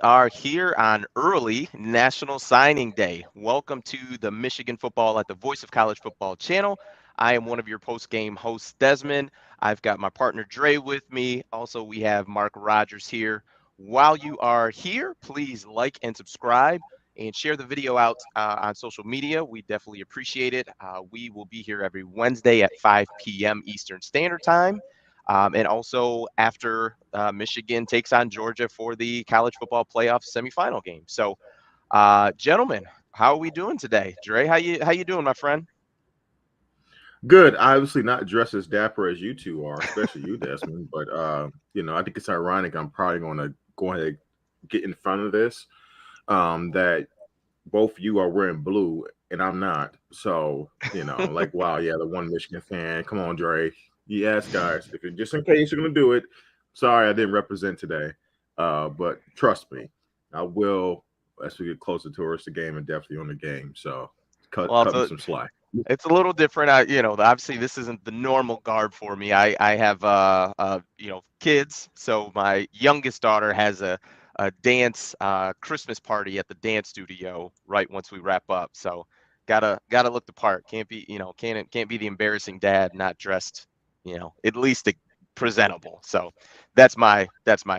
are here on early National Signing Day. Welcome to the Michigan Football at the Voice of College Football channel. I am one of your post-game hosts, Desmond. I've got my partner Dre with me. Also, we have Mark Rogers here. While you are here, please like and subscribe and share the video out on social media. We definitely appreciate it. We will be here every Wednesday at 5 p.m. Eastern Standard Time. And also after Michigan takes on Georgia for the college football playoff semifinal game. So, gentlemen, how are we doing today? Dre, how you doing, my friend? Good. Obviously not dressed as dapper as you two are, especially you, Desmond. But I think it's ironic. I'm probably going to go ahead and get in front of this. That both you are wearing blue and I'm not. So like, wow, yeah, the one Michigan fan. Come on, Dre. Yes, guys. If you're just in case you're going to do it. Sorry, I didn't represent today. But trust me, I will as we get closer towards the game and definitely on the game. So Well, cut me some slack. it's a little different. Obviously this isn't the normal garb for me. I have kids. So my youngest daughter has a dance Christmas party at the dance studio right once we wrap up. So gotta look the part. Can't be can't be the embarrassing dad not dressed at least presentable. So that's my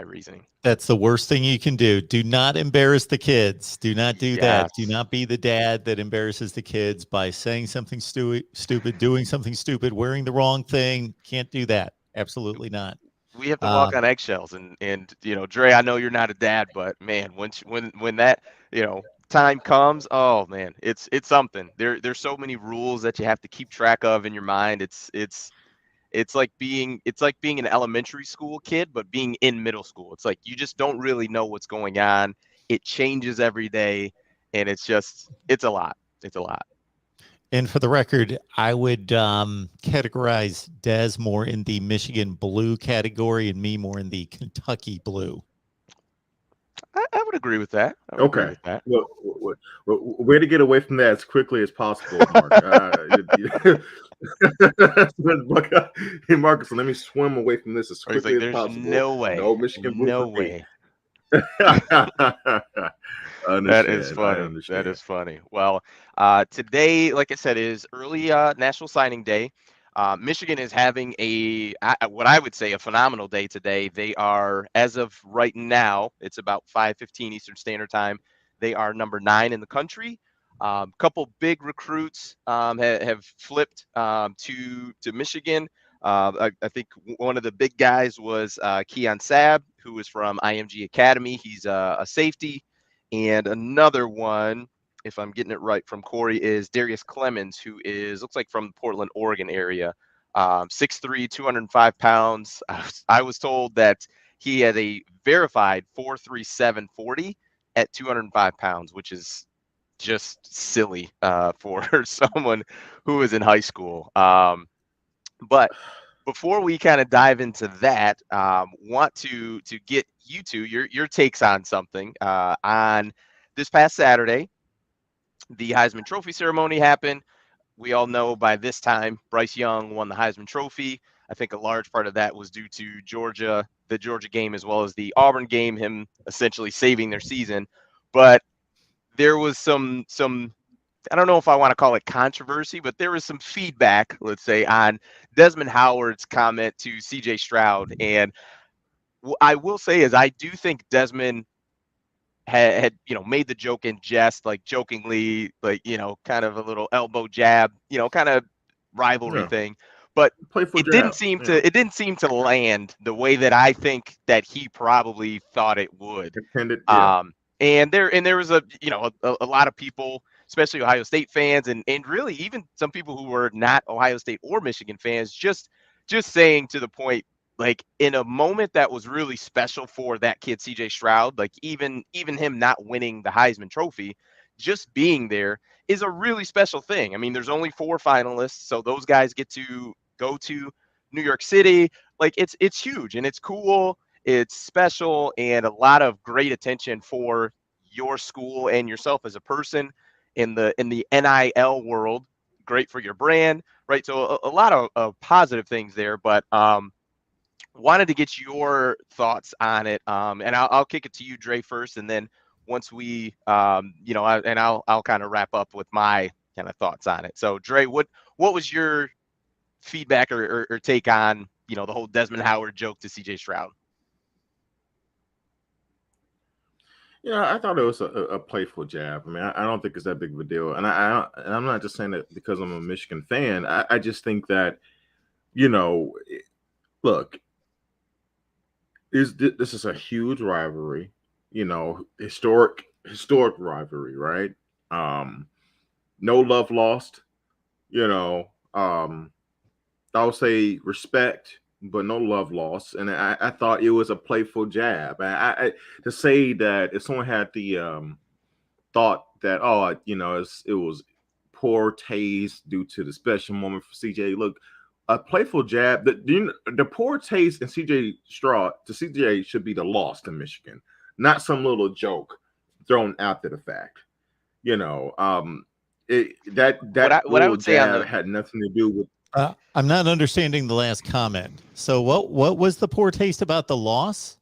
reasoning. That's the worst thing you can do. Do not embarrass the kids. Do not do that. Do Yes. not be the dad that embarrasses the kids by saying something stupid, doing something stupid, wearing the wrong thing. Can't do that. Absolutely not. We have to walk Um, on eggshells, and Dre, I know you're not a dad, but man, when that time comes, oh man, it's something. There's so many rules that you have to keep track of in your mind. It's like being an elementary school kid, but being in middle school. It's like you just don't really know what's going on. It changes every day, and it's a lot. It's a lot. and for the record, I would categorize Des more in the Michigan blue category and me more in the Kentucky blue. I would agree with that. I would agree Okay. with that. Way to get away from that as quickly as possible, Mark. Hey, Marcus, let me swim away from this as Or he's quickly like, as there's possible. no way, No Michigan blue no for me. way. I That is understand. I funny. That understand. is funny. Well, today, like I said, is early National Signing Day. Michigan is having what I would say a phenomenal day today. They are, as of right now, it's about 5:15 Eastern Standard Time. They are number 9 in the country. Couple big recruits have flipped to Michigan. I think one of the big guys was Keon Sabb, who is from IMG Academy. He's a safety. And another one, if I'm getting it right from Corey, is Darius Clemens, who looks like from the Portland, Oregon area. 6'3", 205 pounds. I was told that he had a verified 4.3740 at 205 pounds, which is just silly for someone who is in high school. But before we kind of dive into that, want to get you two your takes on something. On this past Saturday, the Heisman Trophy ceremony happened. We all know by this time Bryce Young won the Heisman Trophy. I think a large part of that was due to Georgia, the Georgia game, as well as the Auburn game, him essentially saving their season. But there was some I don't know if I want to call it controversy, but there was some feedback, let's say, on Desmond Howard's comment to CJ Stroud. And I will say is I do think Desmond had made the joke in jest, like jokingly, like kind of a little elbow jab, kind of rivalry Yeah. thing. But Playful it didn't jab. seem Yeah. to land the way that I think that he probably thought it would. Intended. Yeah. And there was a lot of people, especially Ohio State fans, and really even some people who were not Ohio State or Michigan fans, just saying to the point, like in a moment that was really special for that kid CJ Stroud, like even him not winning the Heisman Trophy, just being there is a really special thing. I mean, there's only 4 finalists, so those guys get to go to New York City. Like it's huge and it's cool. It's special and a lot of great attention for your school and yourself as a person in the NIL world. Great for your brand, right? So a lot of positive things there. But wanted to get your thoughts on it. And I'll kick it to you, Dre, first, and then once we, I'll kind of wrap up with my kind of thoughts on it. So, Dre, what was your feedback or take on the whole Desmond Howard joke to CJ Stroud? Yeah, I thought it was a playful jab. I mean, I don't think it's that big of a deal, and I'm not just saying that because I'm a Michigan fan. I just think that, look, this is a huge rivalry, historic rivalry, right? No love lost, I would say respect, but no love lost. And I thought it was a playful jab. To say that if someone had the thought that it was poor taste due to the special moment for CJ. Look, a playful jab. The poor taste in CJ should be the loss to Michigan, not some little joke thrown after the fact. That what I would say on jab had nothing to do with. I'm not understanding the last comment. So what was the poor taste about the loss?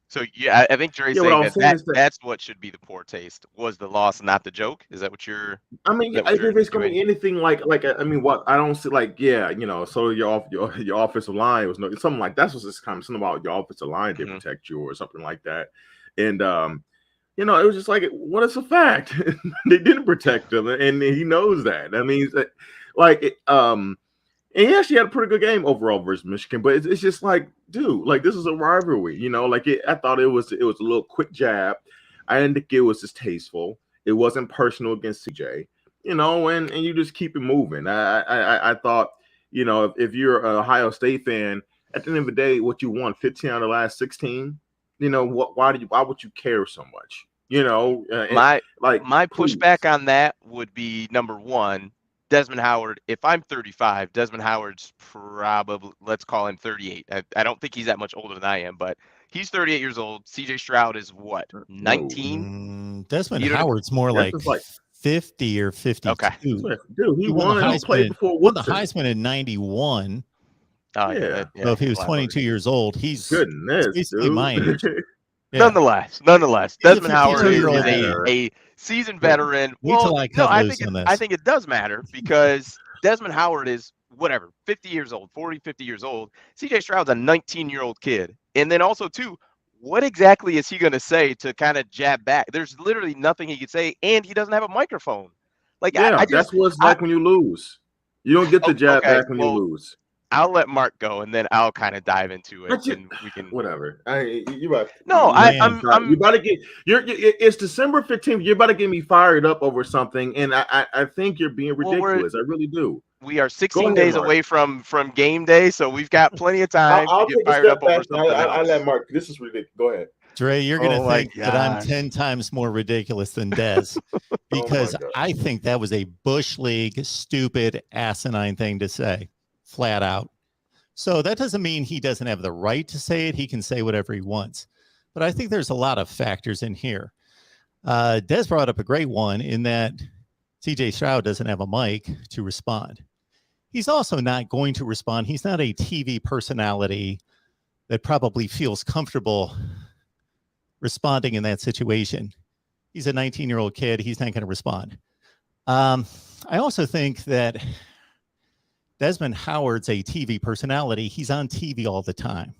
So yeah, I think Dre's saying that's what should be the poor taste was the loss, not the joke. Is that what you're? I mean, if it's going to be anything like I mean, what I don't see so your offensive line was something like that's what's this kind of something about your offensive line didn't protect you or something like that, and it was just like, what is a fact? They didn't protect him, and he knows that. I mean, and he actually had a pretty good game overall versus Michigan, but it's just like, dude, like this is a rivalry, I thought it was a little quick jab. I didn't think it was distasteful. It wasn't personal against CJ, and you just keep it moving. I thought, if you're an Ohio State fan, at the end of the day, what you won 15 out of the last 16, why would you care so much? My pushback on that would be, number one, Desmond Howard, if I'm 35, Desmond Howard's probably, let's call him 38. I don't think he's that much older than I am, but he's 38 years old. CJ Stroud is what, 19? Desmond Howard's more like 50 or 52. Okay. Dude, he won the Heisman in 91. Oh, yeah. So if he was 22 years old, he's basically dude. my age. Yeah. Nonetheless, Desmond Howard is a seasoned veteran. Well, no, I think it does matter because Desmond Howard is 50 years old, 40, 50 years old. CJ Stroud's a 19-year-old kid. And then also, too, what exactly is he going to say to kind of jab back? There's literally nothing he could say, and he doesn't have a microphone. That's what it's like when you lose. You don't get the jab back when you lose. I'll let Mark go, and then I'll kind of dive into it, and we can whatever. I'm. You about to get. It's December 15th. You're about to get me fired up over something, and I think you're being ridiculous. I really do. We are 16 days away from game day, so we've got plenty of time to get fired up over something else. I let Mark. This is ridiculous. Go ahead. Dre, you're going to think that I'm 10 times more ridiculous than Dez because I think that was a Bush League stupid asinine thing to say. Flat out. So that doesn't mean he doesn't have the right to say it. He can say whatever he wants. But I think there's a lot of factors in here. Des brought up a great one in that CJ Stroud doesn't have a mic to respond. He's also not going to respond. He's not a TV personality that probably feels comfortable responding in that situation. He's a 19-year-old kid. He's not going to respond. I also think that Desmond Howard's a TV personality. He's on TV all the time.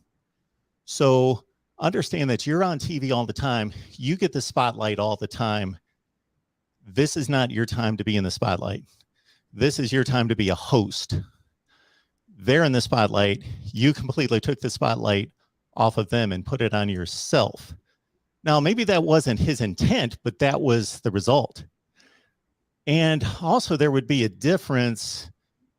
So understand that you're on TV all the time. You get the spotlight all the time. This is not your time to be in the spotlight. This is your time to be a host. They're in the spotlight. You completely took the spotlight off of them and put it on yourself. Now, maybe that wasn't his intent, but that was the result. And also there would be a difference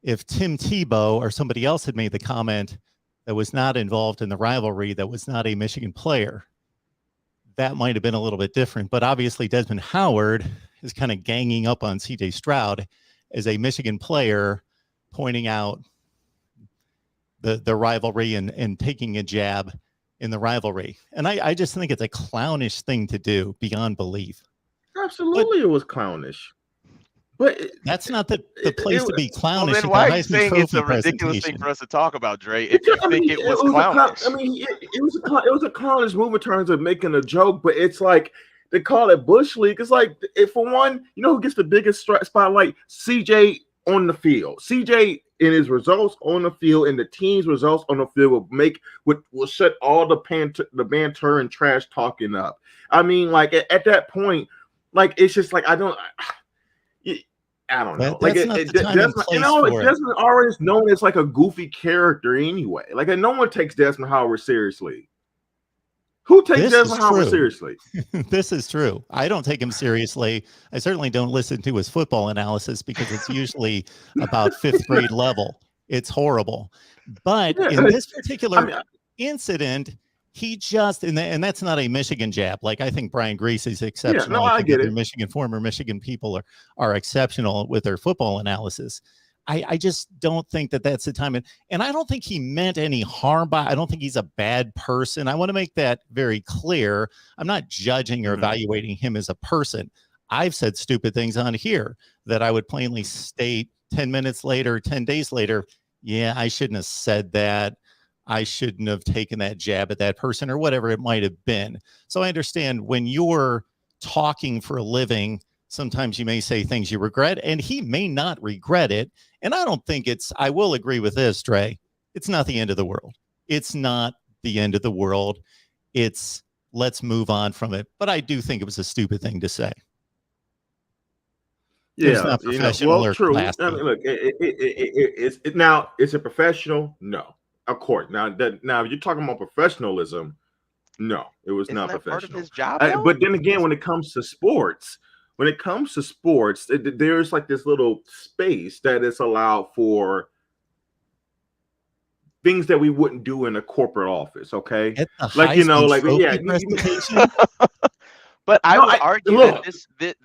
if Tim Tebow or somebody else had made the comment that was not involved in the rivalry, that was not a Michigan player. That might have been a little bit different. But obviously Desmond Howard is kind of ganging up on CJ Stroud as a Michigan player, pointing out the rivalry and taking a jab in the rivalry. And I just think it's a clownish thing to do beyond belief. Absolutely, it was clownish. But That's not the place to be Well, clownish then at the why are you Heisman saying it's Trophy a ridiculous thing presentation. for us to talk about, Dre? If because, you think it was it was a clownish, it was a clownish move in terms of making a joke, but it's like they call it Bush League. It's like, if for one, you know who gets the biggest spotlight? CJ on the field. CJ in his results on the field and the team's results on the field will shut all the banter and trash talking up. I mean, like at that point, like it's just like I don't know. Like That's not the time and Desmond, place for it. Desmond already is known as like a goofy character anyway. Like no one takes Desmond Howard seriously. Who takes Desmond Howard seriously? This is true. I don't take him seriously. I certainly don't listen to his football analysis because it's usually about fifth grade level. It's horrible. But in this particular incident, he just, and that's not a Michigan jab. Like, I think Brian Grease is exceptional. Yeah, no, I get it. Former Michigan people are exceptional with their football analysis. I just don't think that that's the time. And I don't think he meant any harm I don't think he's a bad person. I want to make that very clear. I'm not judging or evaluating him as a person. I've said stupid things on here that I would plainly state 10 minutes later, 10 days later. Yeah, I shouldn't have said that. I shouldn't have taken that jab at that person or whatever it might have been. So I understand when you're talking for a living, sometimes you may say things you regret, and he may not regret it. And I don't think I will agree with this, Dre. It's not the end of the world. It's not the end of the world. It's let's move on from it. But I do think it was a stupid thing to say. Yeah, not professional or true. Classy. I mean, look, it's a professional. No, of course. Now if you're talking about professionalism, no, it was not professional. Part of his job, but then again, when it comes to sports, there's like this little space that is allowed for things that we wouldn't do in a corporate office. Okay, like presentation. But I would argue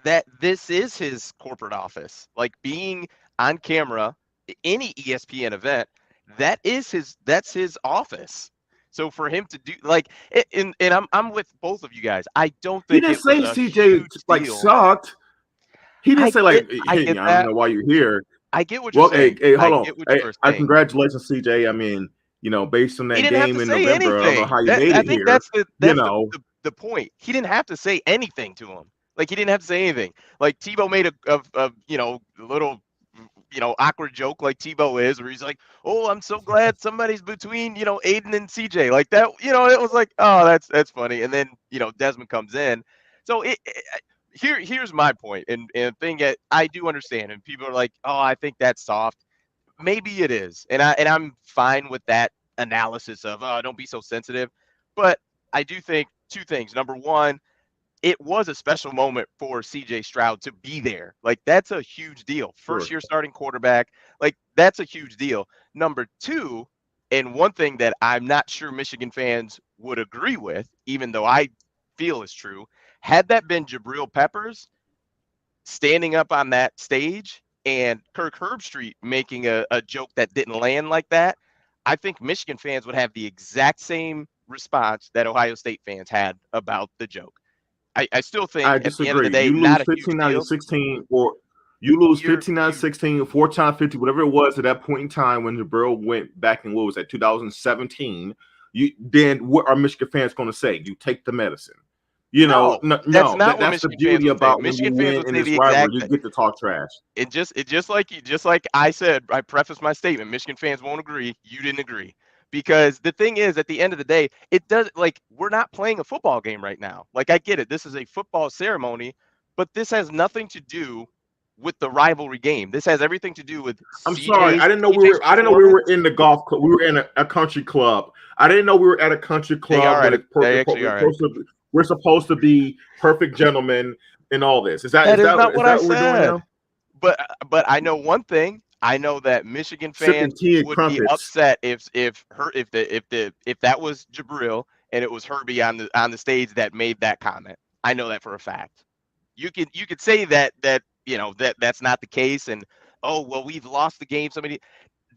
that this is his corporate office. Like being on camera, any ESPN event, that's his office. So for him to do and I'm with both of you guys. I don't think he didn't say CJ like sucked. He didn't say like, hey, I don't know why you're here. I get what you're saying. Hey, hold on. Congratulations, CJ. I mean, based on that game in November, I don't know how you made it here. That's the point. He didn't have to say anything to him. Like he didn't have to say anything. Like Tebow made a little awkward joke like Tebow is, where he's like, "Oh, I'm so glad somebody's between Aiden and CJ." Like that, it was like, "Oh, that's funny." And then Desmond comes in. So here's my point, and thing that I do understand, and people are like, "Oh, I think that's soft." Maybe it is, and I'm fine with that analysis of, "Oh, don't be so sensitive," but I do think two things. Number one, it was a special moment for CJ Stroud to be there. Like that's a huge deal. First year starting quarterback, like that's a huge deal. Number two, and one thing that I'm not sure Michigan fans would agree with, even though I feel is true, had that been Jabril Peppers standing up on that stage and Kirk Herbstreit making a joke that didn't land like that, I think Michigan fans would have the exact same response that Ohio State fans had about the joke. I still think at the end of the day, you lose 15 out of 16, or you lose 15 out of 16, 4 times 50, whatever it was at that point in time when Jabril went back in, what was that, 2017. Then what are Michigan fans going to say? You take the medicine. That's the beauty about Michigan when you win in this rivalry. You get to talk trash. Just like I said, I prefaced my statement. Michigan fans won't agree. You didn't agree. Because the thing is, at the end of the day, it does, like, we're not playing a football game right now. Like, I get it. This is a football ceremony, but this has nothing to do with the rivalry game. This has everything to do with I'm sorry. I didn't know we were in the golf club. We were in a country club. I didn't know we were at a country club. We're supposed to be perfect gentlemen in all this. Is that not what we're doing now? But I know one thing. I know that Michigan fans would be upset if that was Jabril and it was Herbie on the stage that made that comment. I know that for a fact. You could say that that's not the case, and oh well, we've lost the game.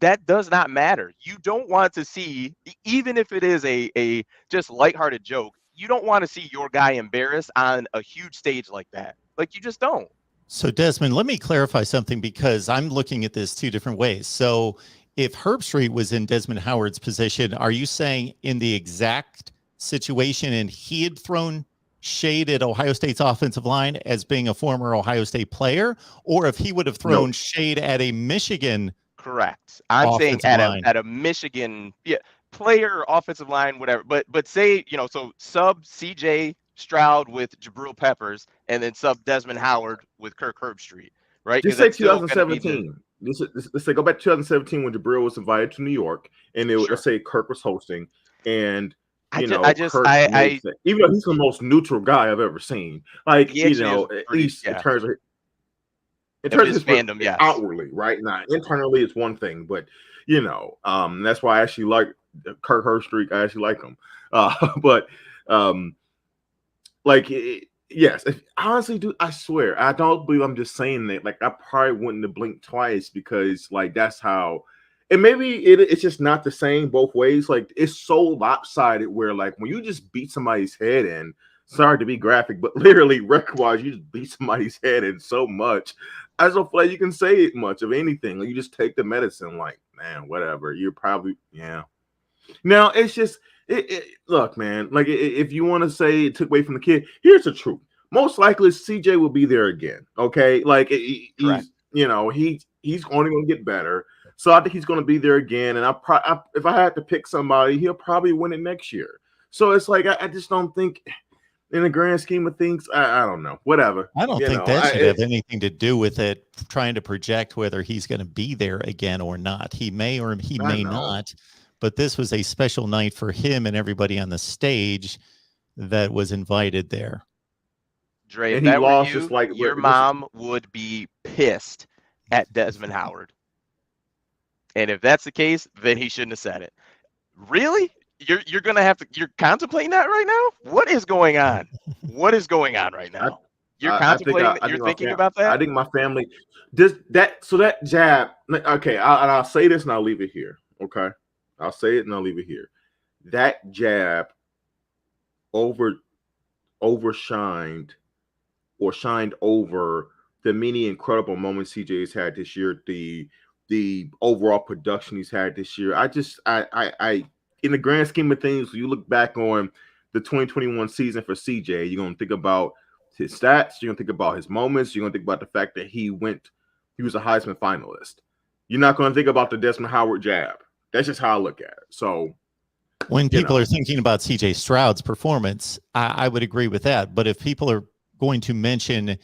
That does not matter. You don't want to see, even if it is a just lighthearted joke, you don't want to see your guy embarrassed on a huge stage like that. Like, you just don't. So Desmond, let me clarify something because I'm looking at this two different ways. So if Herbstreit was in Desmond Howard's position, are you saying in the exact situation and he had thrown shade at Ohio State's offensive line as being a former Ohio State player, or if he would have thrown No, shade at a Michigan Correct. I'm saying offensive line? at a Michigan, yeah, player, offensive line, whatever. But say, so sub CJ Stroud with Jabril Peppers and then sub Desmond Howard with Kirk Herbstreit, right? Because just say that's still going to be the 2017. Let's say go back to 2017 when Jabril was invited to New York, and let's sure. say Kirk was hosting, and Kirk I makes it, even though he's the most neutral guy I've ever seen. Like, he actually is at pretty, least yeah, in of terms his of his fandom, yes. outwardly, right? Now, internally, it's one thing, but that's why I actually like Kirk Herbstreit. I actually like him, but like, yes, honestly, dude, I swear, I don't believe I'm just saying that. Like, I probably wouldn't have blinked twice because, like, that's how. And maybe it's just not the same both ways. Like, it's so lopsided where, like, when you just beat somebody's head in, sorry to be graphic, but literally record-wise, you just beat somebody's head in so much. I don't feel like you can say much of anything. Like, you just take the medicine, like, man, whatever. You're probably, yeah. Now, it's just, look, man, like, if you want to say it took away from the kid, here's the truth. Most likely, CJ will be there again. Okay. Like, Correct. he's only going to get better. So I think he's going to be there again. And if I had to pick somebody, he'll probably win it next year. So it's like, I just don't think, in the grand scheme of things, I don't know. Whatever. I don't think that should have anything to do with it, trying to project whether he's going to be there again or not. He may or he may not, but this was a special night for him and everybody on the stage that was invited there. Dre, if that were you, your mom would be pissed at Desmond Howard. And if that's the case, then he shouldn't have said it. Really? You're gonna have to. You're contemplating that right now. What is going on? What is going on right now? You're contemplating. You're thinking about that. I think my family does that. So that jab. Okay, I'll say this and I'll leave it here. Okay, I'll say it and I'll leave it here. That jab overshined or shined over the many incredible moments CJ's had this year. The overall production he's had this year. I in the grand scheme of things, you look back on the 2021 season for CJ, you're gonna think about his stats, you're gonna think about his moments, you're gonna think about the fact that he was a Heisman finalist. You're not gonna think about the Desmond Howard jab. That's just how I look at it. So when people are thinking about CJ Stroud's performance, I would agree with that. But if people are going to mention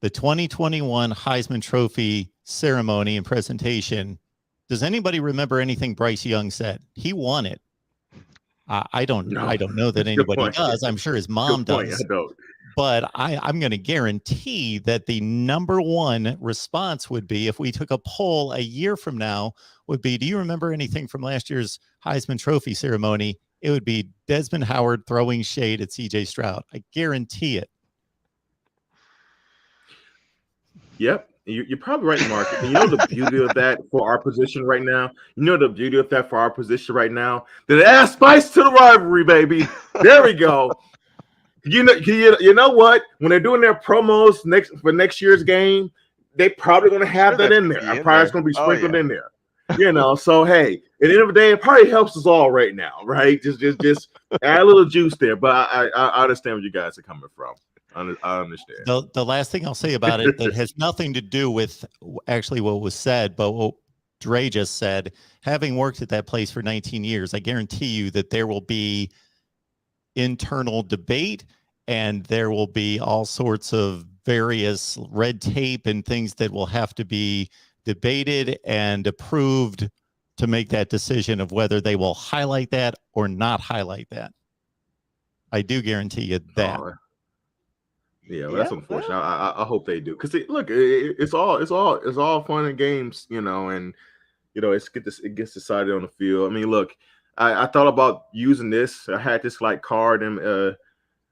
the 2021 Heisman Trophy ceremony and presentation, does anybody remember anything Bryce Young said? He won it. I don't know that anybody does. I'm sure his mom does. I don't. But I'm going to guarantee that the number one response would be, if we took a poll a year from now, would be, do you remember anything from last year's Heisman Trophy ceremony? It would be Desmond Howard throwing shade at CJ Stroud. I guarantee it. Yep. You're probably right, Mark. And you know the beauty of that for our position right now? That adds spice to the rivalry, baby. There we go. You know what? When they're doing their promos for next year's game, they probably going to have that in there. I'm probably it's going to be sprinkled in there. So hey, at the end of the day, it probably helps us all right now, right? Just add a little juice there. But I understand where you guys are coming from. I understand. The last thing I'll say about it that has nothing to do with actually what was said, but what Dre just said, having worked at that place for 19 years, I guarantee you that there will be internal debate and there will be all sorts of various red tape and things that will have to be debated and approved to make that decision of whether they will highlight that or not highlight that. I do guarantee you that. Yeah, well, that's unfortunate. I hope they do, because look, it's all fun and games, and it gets decided on the field. I mean, look, I thought about using this. I had this like card in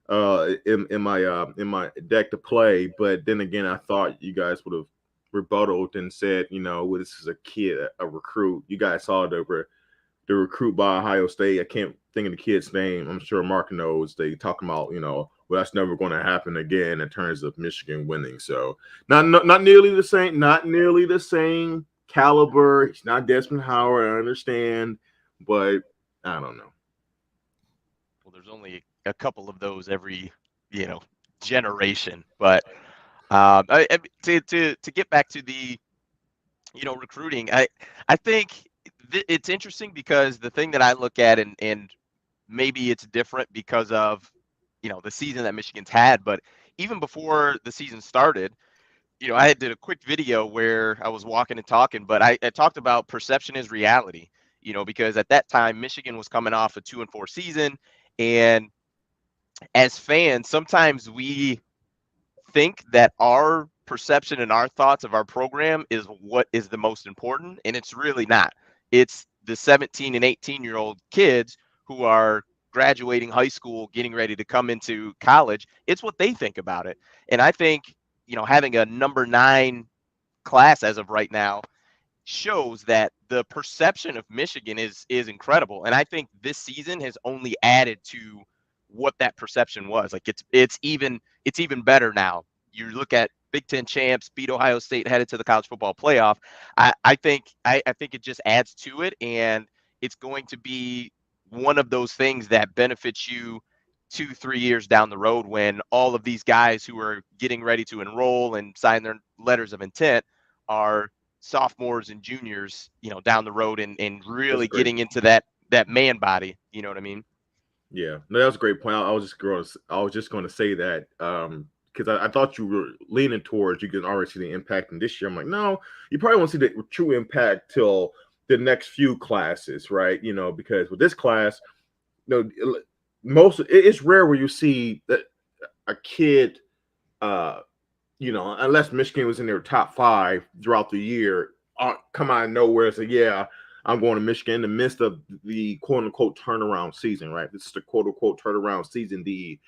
my deck to play, but then again, I thought you guys would have rebutted and said, well, this is a kid, a recruit. You guys saw it over the recruit by Ohio State. I can't think of the kid's name. I'm sure Mark knows. They talking about, well, that's never going to happen again in terms of Michigan winning. So not nearly the same, not nearly the same caliber. He's not Desmond Howard, I understand, but I don't know. Well, there's only a couple of those every, generation. But to get back to the, recruiting, I think it's interesting because the thing that I look at, and maybe it's different because of, the season that Michigan's had, but even before the season started, I did a quick video where I was walking and talking, but I talked about perception is reality, because at that time Michigan was coming off a 2-4 season, and as fans, sometimes we think that our perception and our thoughts of our program is what is the most important, and it's really not. It's the 17 and 18-year-old kids who are graduating high school, getting ready to come into college. It's what they think about it. And I think, having a number 9 class as of right now shows that the perception of Michigan is incredible. And I think this season has only added to what that perception was. Like it's even better now. You look at Big Ten champs, beat Ohio State, headed to the college football playoff. I think it just adds to it, and it's going to be one of those things that benefits you 2-3 years down the road when all of these guys who are getting ready to enroll and sign their letters of intent are sophomores and juniors, down the road, and really getting into that man body. You know what I mean? Yeah, no, that was a great point. I was just going to say that because I thought you were leaning towards you can already see the impact in this year. I'm like, no, you probably won't see the true impact till the next few classes, right? Because with this class, it's rare where you see that a kid, unless Michigan was in their top 5 throughout the year, come out of nowhere and say, yeah, I'm going to Michigan in the midst of the quote unquote turnaround season, right? This is the quote unquote turnaround season, the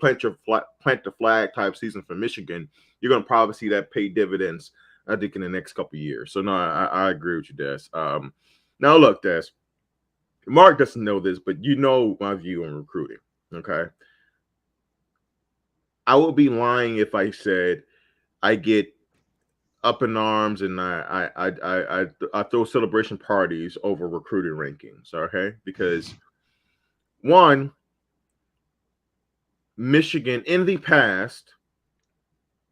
plant the flag type season for Michigan. You're going to probably see that pay dividends, I think, in the next couple of years. So no, I agree with you, Des. Now look, Des, Mark doesn't know this, but you know my view on recruiting. Okay, I would be lying if I said I get up in arms and I throw celebration parties over recruiting rankings. Okay, because one, Michigan in the past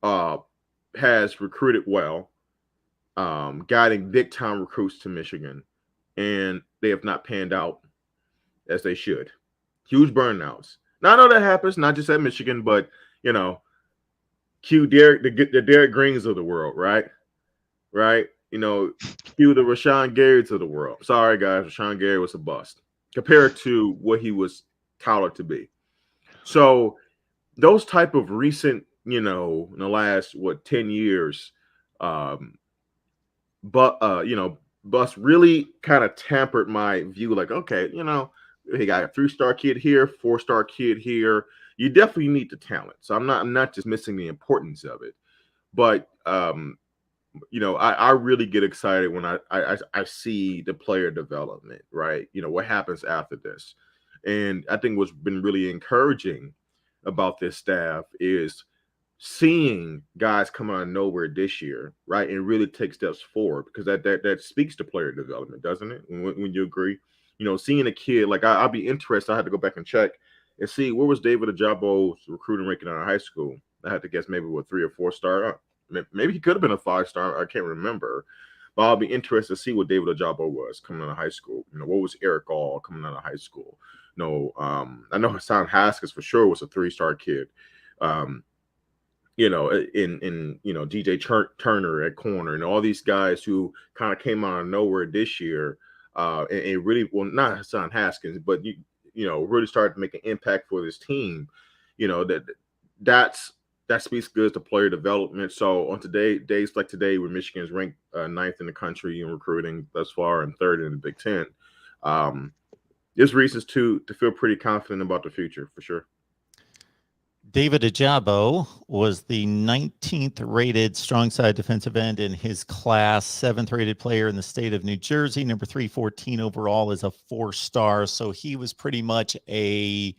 has recruited well, guiding big time recruits to Michigan, and they have not panned out as they should. Huge burnouts. Now I know that happens not just at Michigan, but cue Derek, the Derek Greens of the world, right? Cue the Rashawn Garys of the world. Sorry guys, Rashawn Gary was a bust compared to what he was touted to be. So those type of recent, in the last 10 years, bust really kind of tempered my view. Like, okay, he got a 3-star kid here, 4-star kid here. You definitely need the talent. So I'm not just missing the importance of it, but I really get excited when I see the player development, right? What happens after this, and I think what's been really encouraging about this staff is seeing guys come out of nowhere this year, right, and really take steps forward, because that speaks to player development, doesn't it? When you agree, seeing a kid like I'll be interested. I had to go back and check and see where was David Ajabo's recruiting ranking out of high school. I had to guess maybe 3 or 4-star. Maybe he could have been a 5-star. I can't remember. But I'll be interested to see what David Ajabo was coming out of high school. What was Eric All coming out of high school? I know Hassan Haskins for sure was a 3-star kid. In DJ Turner at corner, and all these guys who kind of came out of nowhere this year, and really, well, not Hassan Haskins, but really started to make an impact for this team. That speaks good to player development. So on days like today, where Michigan is ranked 9th in the country in recruiting thus far and 3rd in the Big Ten, there's reasons to feel pretty confident about the future for sure. David Ajabo was the 19th rated strong side defensive end in his class, 7th rated player in the state of New Jersey, number 314 overall, is a 4-star. So he was pretty much a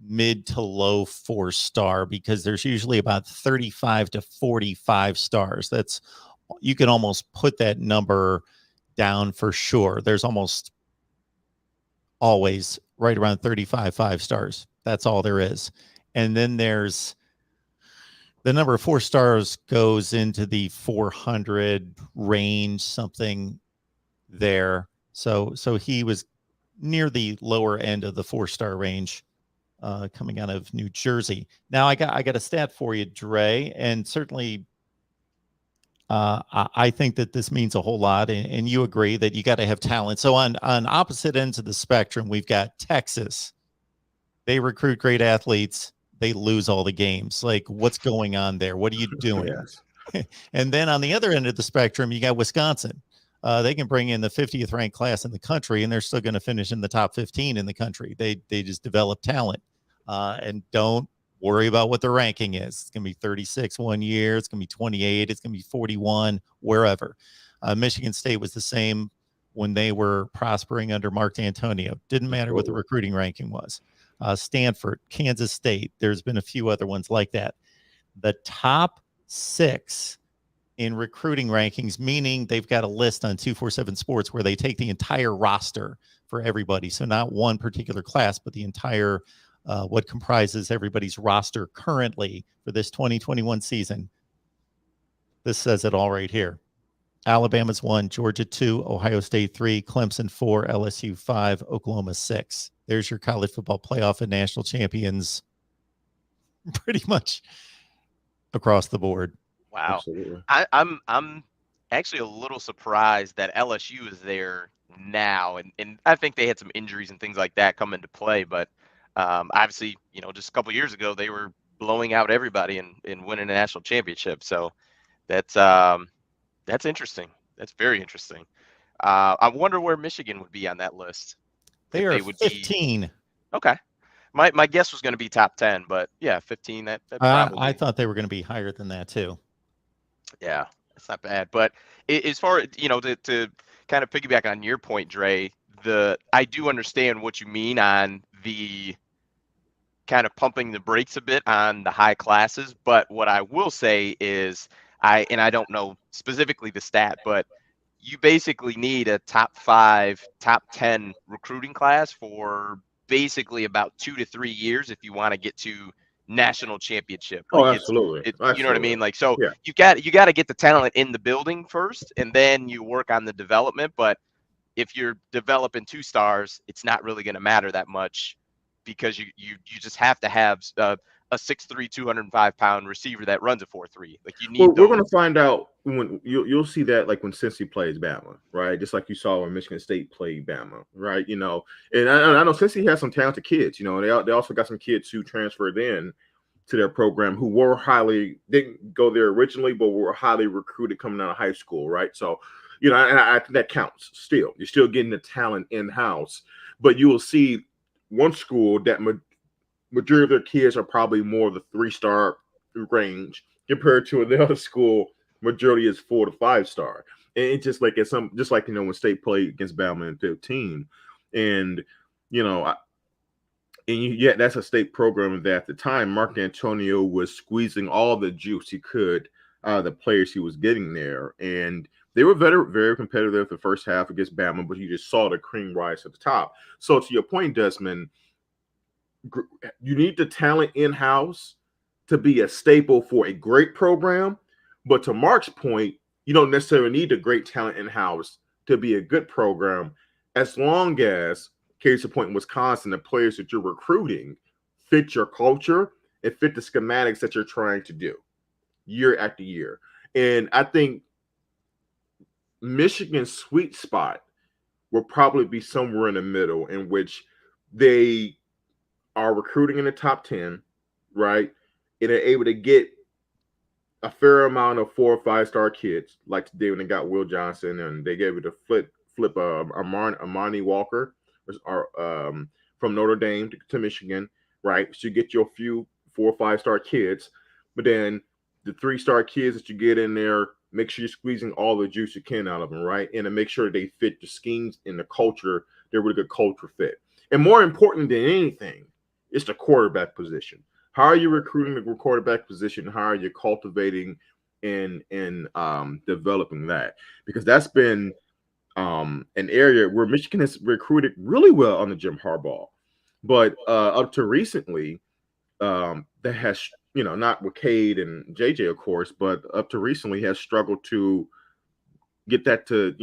mid to low 4-star, because there's usually about 35 to 45 stars. That's, you can almost put that number down for sure. There's almost always right around 35 5-stars. That's all there is. And then there's the number of 4-stars goes into the 400 range, something there. So he was near the lower end of the 4-star range, coming out of New Jersey. Now I got a stat for you, Dre, and certainly I think that this means a whole lot, and you agree that you got to have talent. So on opposite ends of the spectrum, we've got Texas. They recruit great athletes. They lose all the games. Like, what's going on there? What are you doing? Yes. And then on the other end of the spectrum, you got Wisconsin. They can bring in the 50th ranked class in the country, and they're still going to finish in the top 15 in the country. They just develop talent, and don't worry about what the ranking is. It's going to be 36 one year. It's going to be 28. It's going to be 41, wherever. Michigan State was the same when they were prospering under Mark D'Antonio. Didn't matter what the recruiting ranking was. Stanford, Kansas State. There's been a few other ones like that. The top 6 in recruiting rankings, meaning they've got a list on 247 Sports where they take the entire roster for everybody. So not one particular class, but the entire what comprises everybody's roster currently for this 2021 season. This says it all right here. Alabama's 1, Georgia 2, Ohio State 3, Clemson 4, LSU 5, Oklahoma 6. There's your college football playoff and national champions pretty much across the board. Wow. I'm actually a little surprised that LSU is there now, and I think they had some injuries and things like that come into play, but obviously, just a couple of years ago they were blowing out everybody and winning a national championship. So that's interesting. That's very interesting. I wonder where Michigan would be on that list. They would 15. Be, okay. My guess was going to be top 10, but yeah, 15. That probably. I thought they were going to be higher than that too. Yeah, that's not bad. But as far as to kind of piggyback on your point, Dre, I do understand what you mean on the kind of pumping the brakes a bit on the high classes. But what I will say is, I don't know specifically the stat, but you basically need a top 5, top 10 recruiting class for basically about 2 to 3 years if you want to get to national championship. Like absolutely. You know what I mean? Like, so yeah. you got to get the talent in the building first, and then you work on the development. But if you're developing 2 stars, it's not really going to matter that much, because you just have to have a 6'3", 205-pound receiver that runs a 4.3. Like, you need. Well, we're going to find out when you'll see that, like when Cincy plays Bama, right? Just like you saw when Michigan State played Bama, right? And I know Cincy has some talented kids. They also got some kids who transferred in to their program who didn't go there originally, but were highly recruited coming out of high school, right? So, and I think that counts. Still, you're still getting the talent in house, but you will see one school that majority of their kids are probably more of the 3-star range compared to another school majority is 4 to 5-star. And it's just like when State played against Bama in 15, and that's a State program that at the time Mark D'Antonio was squeezing all the juice he could out of the players he was getting there, and they were very, very competitive the first half against Bama, but you just saw the cream rise at the top. So to your point, Desmond, you need the talent in-house to be a staple for a great program. But to Mark's point, you don't necessarily need the great talent in-house to be a good program, as long as, case in point in Wisconsin, the players that you're recruiting fit your culture and fit the schematics that you're trying to do year after year. And I think Michigan's sweet spot will probably be somewhere in the middle, in which they are recruiting in the top 10, right? And they're able to get a fair amount of 4 or 5-star kids, like today when they got Will Johnson, and they gave it a flip Amani Walker from Notre Dame to Michigan, right? So you get your few 4 or 5-star kids, but then the 3-star kids that you get in there, make sure you're squeezing all the juice you can out of them, right? And to make sure they fit the schemes and the culture, they're really good culture fit. And more important than anything, it's the quarterback position. How are you recruiting the quarterback position? How are you cultivating and developing that? Because that's been an area where Michigan has recruited really well under Jim Harbaugh. But up to recently, that has, not with Cade and JJ, of course, but up to recently has struggled to get that to,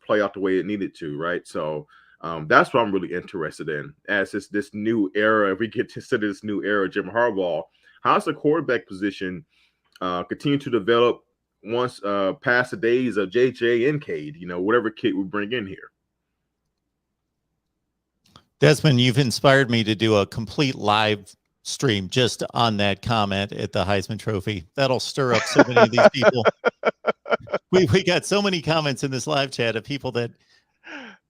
play out the way it needed to, right? So that's what I'm really interested in. As this new era, if we get to consider this new era, Jim Harbaugh, how's the quarterback position continue to develop once past the days of JJ and Cade, whatever kid we bring in here? Desmond, you've inspired me to do a complete live stream just on that comment at the Heisman Trophy. That'll stir up so many of these people. We got so many comments in this live chat of people that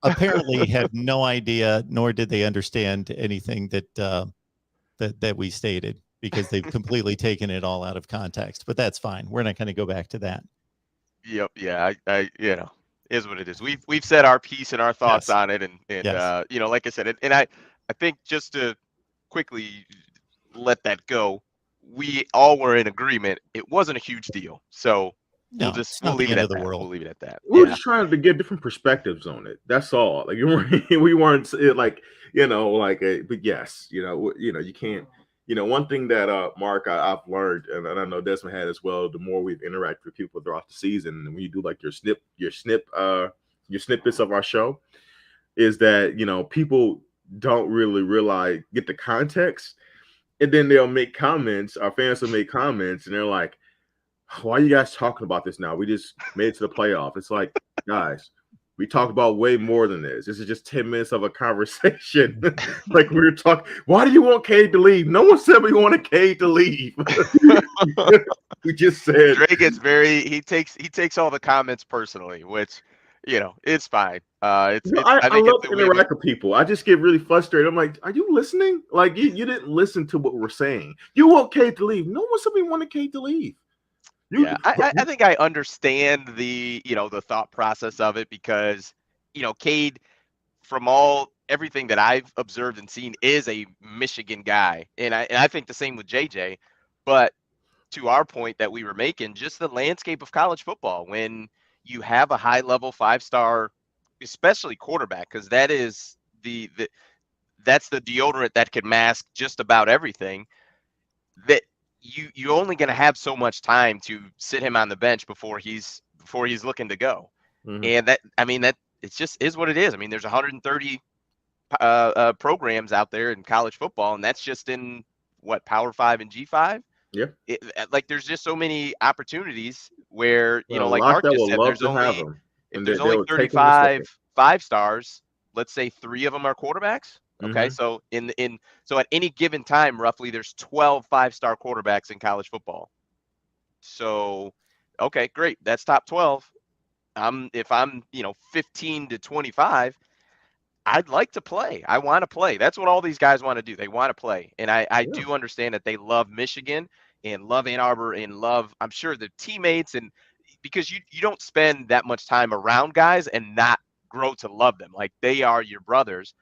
apparently have no idea, nor did they understand anything that we stated, because they've completely taken it all out of context. But that's fine. We're not going to go back to that. Yep. Yeah. I is what it is. We've said our piece and our thoughts on it, and yes. Like I said, and I think just to quickly let that go, we all were in agreement. It wasn't a huge deal, so we'll leave it at that. We'll leave it at that. We were just trying to get different perspectives on it. That's all. Like we weren't but yes, you can't. One thing that Mark, I've learned, and I know Desmond had as well, the more we've interacted with people throughout the season, and when you do like your snippets of our show, is that people don't really get the context, and then they'll make comments. Our fans will make comments, and they're like, "Why are you guys talking about this now? We just made it to the playoff." It's like, guys, we talked about way more than this. This is just 10 minutes of a conversation. Like we were talking, why do you want Cade to leave? No one said we wanted Cade to leave. We just said Dre gets he takes all the comments personally, which, it's fine. I love to interact with people. I just get really frustrated. I'm like, are you listening? Like you didn't listen to what we're saying. You want Cade to leave. No one said we wanted Cade to leave. Yeah, I think I understand the thought process of it, because Cade, from everything that I've observed and seen, is a Michigan guy, and I think the same with JJ. But to our point that we were making, just the landscape of college football, when you have a high level 5-star, especially quarterback, because that is that's the deodorant that can mask just about everything. That you only going to have so much time to sit him on the bench before he's looking to go. Mm-hmm. And that it just is what it is. I mean, there's 130 programs out there in college football, and that's just in Power 5 and G5. Yeah. There's just so many opportunities where, like Mark just said, there's only 35 5-stars. Let's say 3 of them are quarterbacks. Okay, mm-hmm. So at any given time, roughly, there's 12 5-star quarterbacks in college football. So, okay, great. That's top 12. If I'm 15 to 25, I'd like to play. I want to play. That's what all these guys want to do. They want to play, and I do understand that they love Michigan and love Ann Arbor and love, I'm sure, the teammates, and because you don't spend that much time around guys and not grow to love them. Like, they are your brothers.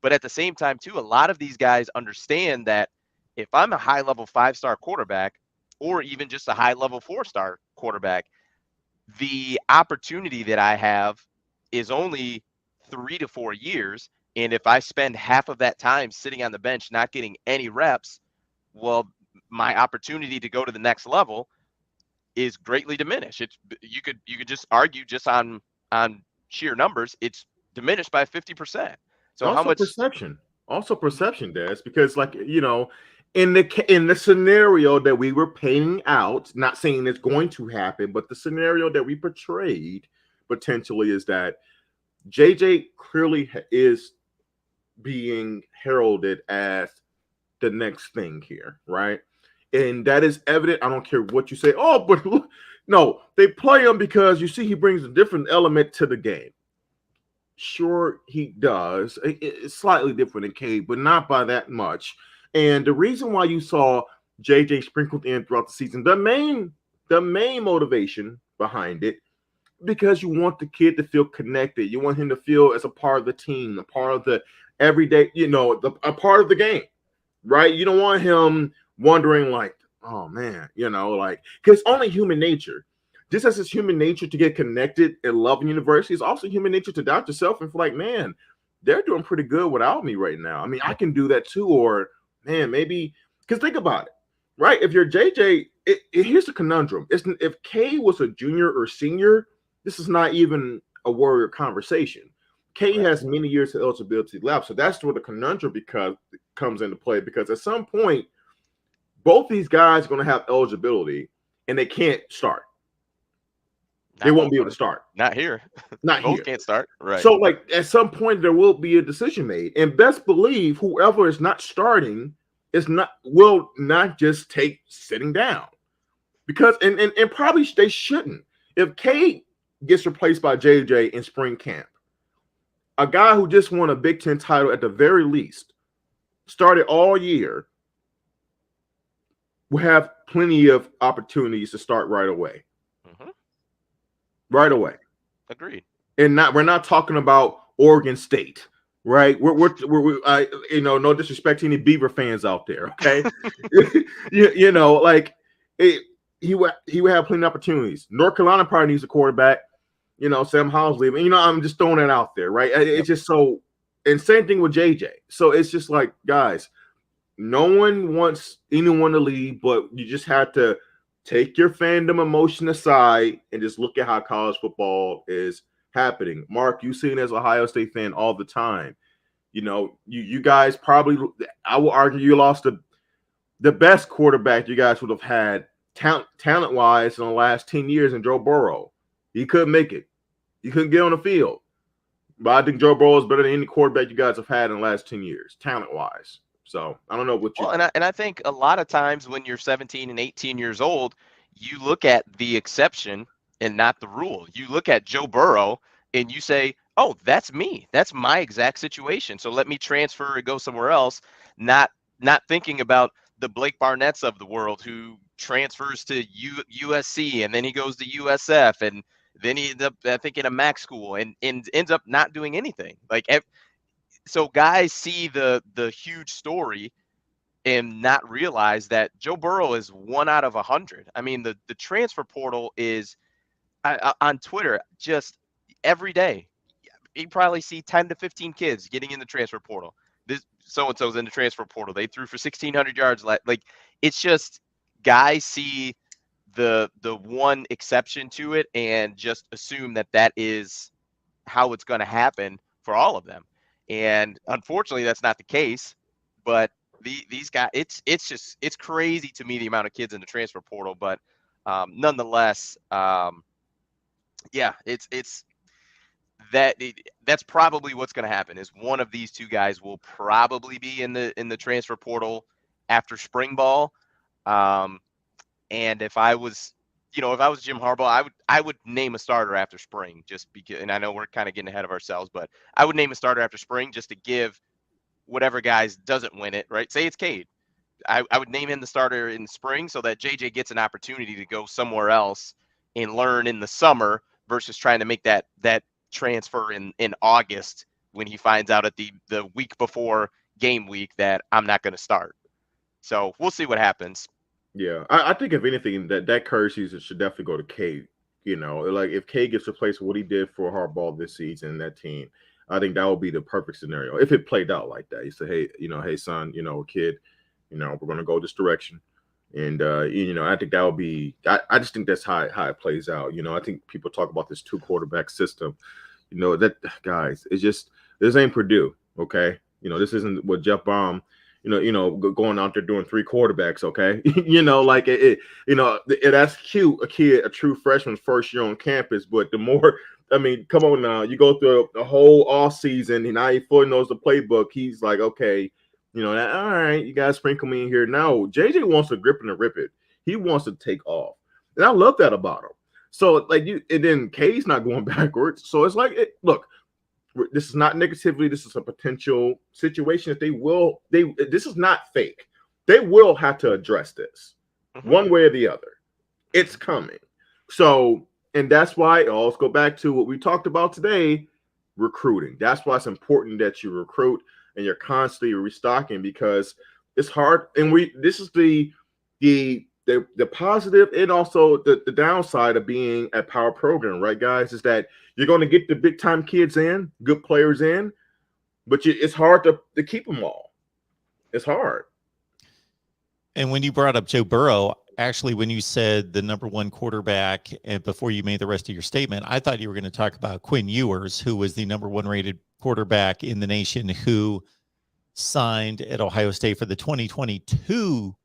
But at the same time, too, a lot of these guys understand that if I'm a high-level 5-star quarterback, or even just a high-level 4-star quarterback, the opportunity that I have is only 3 to 4 years. And if I spend half of that time sitting on the bench not getting any reps, well, my opportunity to go to the next level is greatly diminished. You could just argue just on sheer numbers, it's diminished by 50%. So also how much perception? Also perception, Des, because in the scenario that we were painting out, not saying it's going to happen, but the scenario that we portrayed potentially is that JJ clearly is being heralded as the next thing here, right? And that is evident. I don't care what you say. Oh, but look, no, they play him because you see he brings a different element to the game. Sure, he does. It's slightly different in Cade, but not by that much. And the reason why you saw JJ sprinkled in throughout the season. The main motivation behind it, because you want the kid to feel connected. You want him to feel as a part of the team, a part of the everyday, a part of the game, right? You don't want him wondering like, oh man, like, because it's only human nature. Just as it's human nature to get connected and love in university, it's also human nature to doubt yourself and feel like, man, they're doing pretty good without me right now. I mean, I can do that too. Or, man, maybe, because think about it, right? If you're JJ, here's the conundrum. If K was a junior or senior, this is not even a word or conversation. K has many years of eligibility left. So that's where the conundrum comes into play, because at some point, both these guys are going to have eligibility and they can't start. They won't be able to start. Not here. Not Both here. Can't start. Right. So, like, at some point, there will be a decision made. And best believe whoever is not starting will not just take sitting down. Because, and probably they shouldn't. If K gets replaced by JJ in spring camp, a guy who just won a Big Ten title at the very least, started all year, will have plenty of opportunities to start right away. Mm-hmm. Right away. Agreed. And we're not talking about Oregon State, right? We're no disrespect to any Beaver fans out there, okay? He would have plenty of opportunities. North Carolina probably needs a quarterback. Sam Howell's leaving. I'm just throwing it out there, right? It's just so, and same thing with JJ. So it's just like, guys, no one wants anyone to leave, but you just have to take your fandom emotion aside and just look at how college football is happening. Mark, you see it as an Ohio State fan all the time. You guys probably, I will argue, you lost the best quarterback you guys would have had talent-wise in the last 10 years in Joe Burrow. He couldn't make it. He couldn't get on the field. But I think Joe Burrow is better than any quarterback you guys have had in the last 10 years, talent-wise. So I don't know what you. Well, and I think a lot of times when you're 17 and 18 years old, you look at the exception and not the rule. You look at Joe Burrow and you say, "Oh, that's me. That's my exact situation. So let me transfer and go somewhere else." Not thinking about the Blake Barnett's of the world who transfers to USC and then he goes to USF and then he ends up thinking a MAC school and ends up not doing anything. So guys see the huge story and not realize that Joe Burrow is 1 out of 100. I mean, the transfer portal is on Twitter just every day. You probably see 10 to 15 kids getting in the transfer portal. This so-and-so's in the transfer portal. They threw for 1,600 yards. Like, it's just guys see the one exception to it and just assume that is how it's going to happen for all of them. And unfortunately, that's not the case. But these guys, it's crazy to me the amount of kids in the transfer portal. But nonetheless, that's probably what's going to happen. Is one of these two guys will probably be in the transfer portal after spring ball. And if I was Jim Harbaugh, I would name a starter after spring, just because. And I know we're kind of getting ahead of ourselves, but I would name a starter after spring just to give whatever guys doesn't win it, right? Say it's Cade. I would name him the starter in spring so that JJ gets an opportunity to go somewhere else and learn in the summer versus trying to make that transfer in August when he finds out at the week before game week that I'm not going to start. So we'll see what happens. Yeah, I think if anything, that curse season should definitely go to K. Like if K gets replaced with what he did for Harbaugh this season and that team, I think that would be the perfect scenario if it played out like that. You say, hey son, kid, we're gonna go this direction, and I think that would be. I just think that's how it plays out. I think people talk about this 2-quarterback system. That guys, it's just this ain't Purdue, okay? This isn't what Jeff Baum. Going out there doing 3 quarterbacks, okay? Like that's cute. A true freshman's first year on campus, but the more, come on now, you go through the whole off season, and now he fully knows the playbook. He's like, okay, all right, you guys sprinkle me in here. No, JJ wants to grip and rip it. He wants to take off, and I love that about him. So and then K's not going backwards. So it's like, look. This is not negativity. This is a potential situation that this is not fake. they will have to address this one way or the other. It's coming. So, and that's why let's go back to what we talked about today, recruiting. That's why it's important that you recruit and you're constantly restocking, because it's hard. And this is the positive and also the downside of being a power program, right, guys, is that you're going to get the big time kids in, good players in, but it's hard to keep them all. It's hard. And when you brought up Joe Burrow, actually, when you said the number one quarterback, and before you made the rest of your statement, I thought you were going to talk about Quinn Ewers, who was the number one rated quarterback in the nation, who signed at Ohio State for the 2022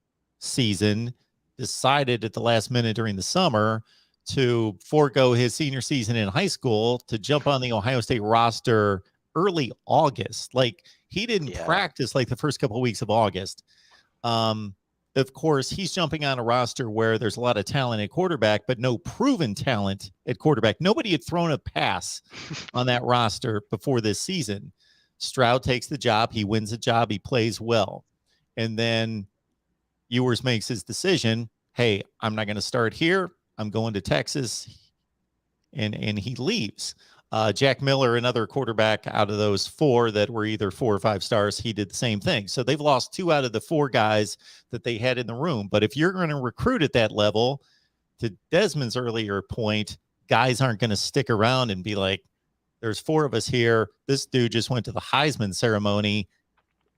season, decided at the last minute during the summer to forego his senior season in high school to jump on the Ohio State roster early August. Like, he didn't practice like the first couple of weeks of August. Of course, he's jumping on a roster where there's a lot of talent at quarterback, but no proven talent at quarterback. Nobody had thrown a pass on that roster before this season. Stroud takes the job. He wins the job. He plays well. And then Ewers makes his decision. Hey, I'm not going to start here. I'm going to Texas. And he leaves. Jack Miller, another quarterback out of those four that were either 4 or 5 stars, he did the same thing. So they've lost 2 out of the 4 guys that they had in the room. But if you're going to recruit at that level, to Desmond's earlier point, guys aren't going to stick around and be like, there's 4 of us here. This dude just went to the Heisman ceremony.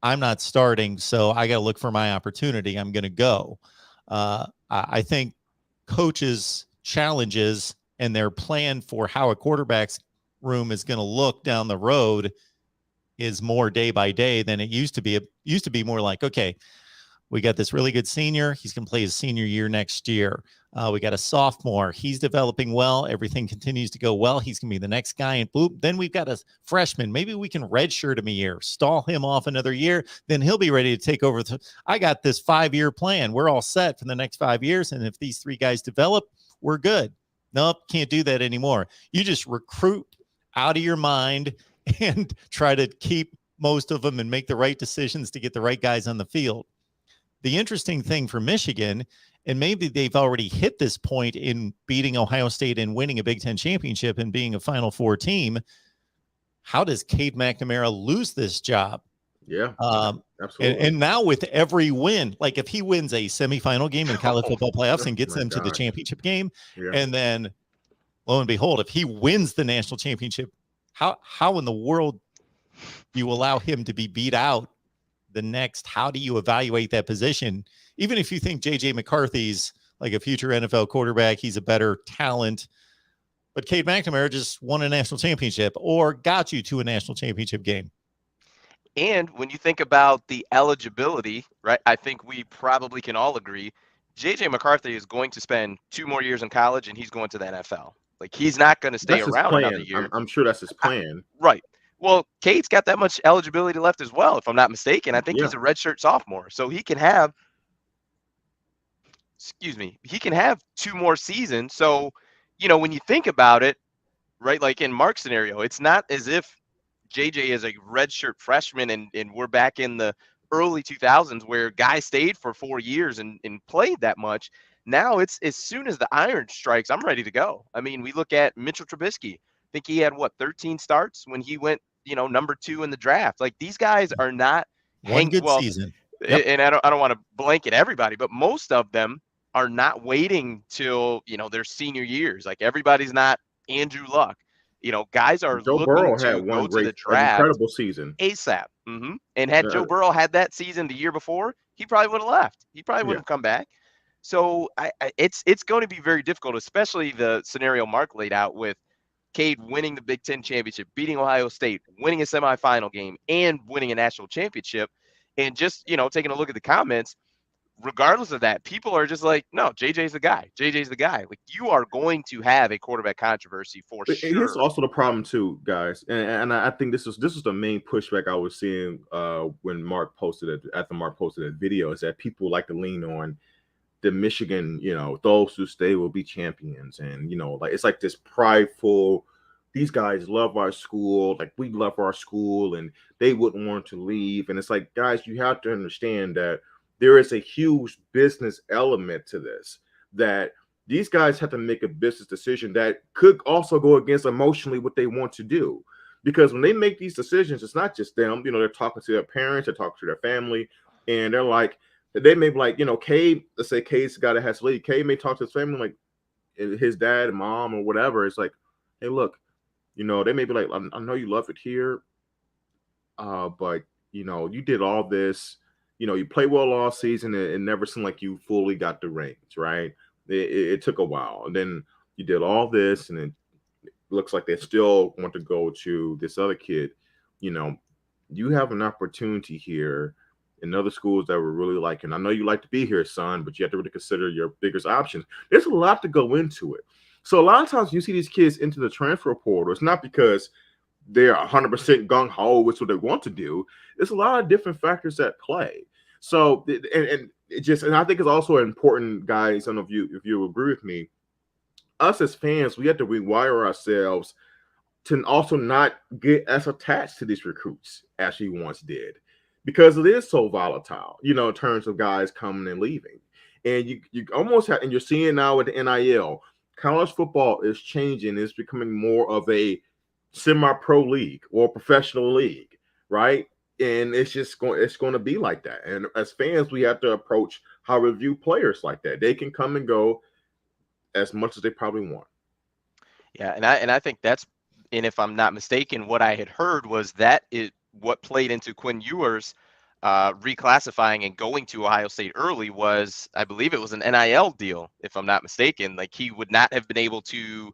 I'm not starting, so I got to look for my opportunity. I'm going to go. I think coaches' challenges and their plan for how a quarterback's room is going to look down the road is more day by day than it used to be. It used to be more like, okay, we got this really good senior. He's going to play his senior year next year. We got a sophomore. He's developing well. Everything continues to go well. He's going to be the next guy. And boop, then we've got a freshman. Maybe we can redshirt him a year, stall him off another year. Then he'll be ready to take over. I got this 5-year plan. We're all set for the next 5 years. And if these 3 guys develop, we're good. Nope, can't do that anymore. You just recruit out of your mind and try to keep most of them and make the right decisions to get the right guys on the field. The interesting thing for Michigan, and maybe they've already hit this point in beating Ohio State and winning a Big Ten championship and being a Final Four team, how does Cade McNamara lose this job? Yeah, absolutely. And now with every win, like if he wins a semifinal game in college football playoffs and gets them to the championship game, and then lo and behold, if he wins the national championship, how in the world do you allow him to be beat out the next? How do you evaluate that position? Even if you think J.J. McCarthy's like a future NFL quarterback, he's a better talent, but Cade McNamara just won a national championship or got you to a national championship game. And when you think about the eligibility, right, I think we probably can all agree J.J. McCarthy is going to spend 2 more years in college and he's going to the NFL. Like, he's not going to stay around another year. I'm sure that's his plan. Right. Well, Cade's got that much eligibility left as well, if I'm not mistaken. I think he's a redshirt sophomore. So he can have, he can have 2 more seasons. So, when you think about it, right, like in Mark's scenario, it's not as if JJ is a redshirt freshman and we're back in the early 2000s where guys stayed for 4 years and played that much. Now it's as soon as the iron strikes, I'm ready to go. I mean, we look at Mitchell Trubisky. I think he had 13 starts when he went, number 2 in the draft. Like, these guys are not one good season. Yep. And I don't want to blanket everybody, but most of them are not waiting till, their senior years. Like, everybody's not Andrew Luck. Guys are Joe looking Burrow to had go one to the draft, incredible season ASAP. And had Joe Burrow had that season the year before, he probably would have left. He probably wouldn't have come back. So it's going to be very difficult, especially the scenario Mark laid out with Cade winning the Big Ten championship, beating Ohio State, winning a semifinal game, and winning a national championship. And just, taking a look at the comments, regardless of that, people are just like, no, JJ's the guy. JJ's the guy. Like, you are going to have a quarterback controversy for sure. Here's also the problem too, guys. And I think this is the main pushback I was seeing when Mark posted it, after Mark posted that video, is that people like to lean on the Michigan, those who stay will be champions. And, like, it's like this prideful, these guys love our school, like we love our school and they wouldn't want to leave. And it's like, guys, you have to understand that there is a huge business element to this, that these guys have to make a business decision that could also go against emotionally what they want to do. Because when they make these decisions, it's not just them. They're talking to their parents, they're talking to their family, and they're like, they may be like, Cade, let's say Cade's got to has lead. Cade may talk to his family, like his dad and mom or whatever. It's like, hey, look, they may be like, I know you love it here, but you did all this. You played well all season, and it never seemed like you fully got the rings, right? It took a while, and then you did all this, and it looks like they still want to go to this other kid. You have an opportunity here in other schools that were really like, and I know you like to be here, son, but you have to really consider your biggest options. There's a lot to go into it. So a lot of times you see these kids into the transfer portal, it's not because they're 100% gung-ho, which is what they want to do. There's a lot of different factors at play. So, and I think it's also important, guys, I don't know if you agree with me, us as fans, we have to rewire ourselves to also not get as attached to these recruits as we once did, because it is so volatile, in terms of guys coming and leaving. And you almost have, and you're seeing now with the NIL, college football is changing. It's becoming more of a semi-pro league or professional league, right? And it's going to be like that. And as fans, we have to approach how we view players like that. They can come and go as much as they probably want. Yeah, and I think that's, and if I'm not mistaken, what I had heard was that it what played into Quinn Ewers reclassifying and going to Ohio State early was, I believe it was an NIL deal, if I'm not mistaken. Like, he would not have been able to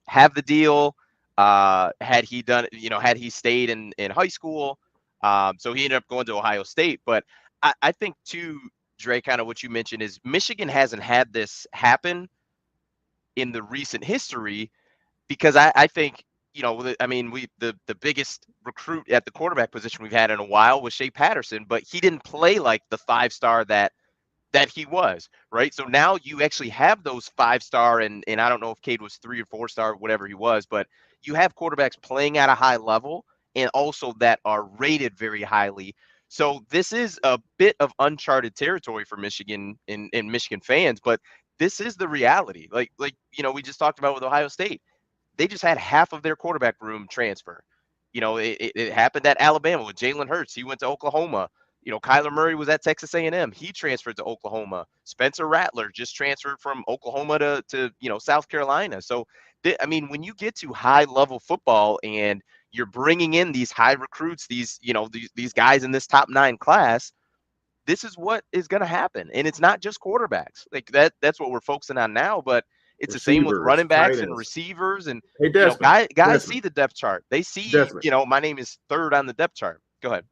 have the deal had he done, had he stayed in high school. So he ended up going to Ohio State. But I think too, Dre, kind of what you mentioned is Michigan hasn't had this happen in the recent history, because I think, the biggest recruit at the quarterback position we've had in a while was Shea Patterson, but he didn't play like the 5-star that he was, right? So now you actually have those 5-star, and I don't know if Cade was 3 or 4-star, whatever he was, but you have quarterbacks playing at a high level and also that are rated very highly. So this is a bit of uncharted territory for Michigan and Michigan fans, but this is the reality. Like we just talked about with Ohio State. They just had half of their quarterback room transfer. It happened at Alabama with Jalen Hurts. He went to Oklahoma. Kyler Murray was at Texas A&M. He transferred to Oklahoma. Spencer Rattler just transferred from Oklahoma to South Carolina. So, when you get to high-level football and you're bringing in these high recruits, these guys in this top 9 class, this is what is going to happen. And it's not just quarterbacks. Like that's what we're focusing on now, but it's the same with running backs and receivers. And hey, guys Desmond. See the depth chart. They see, Desmond. My name is 3rd on the depth chart. Go ahead.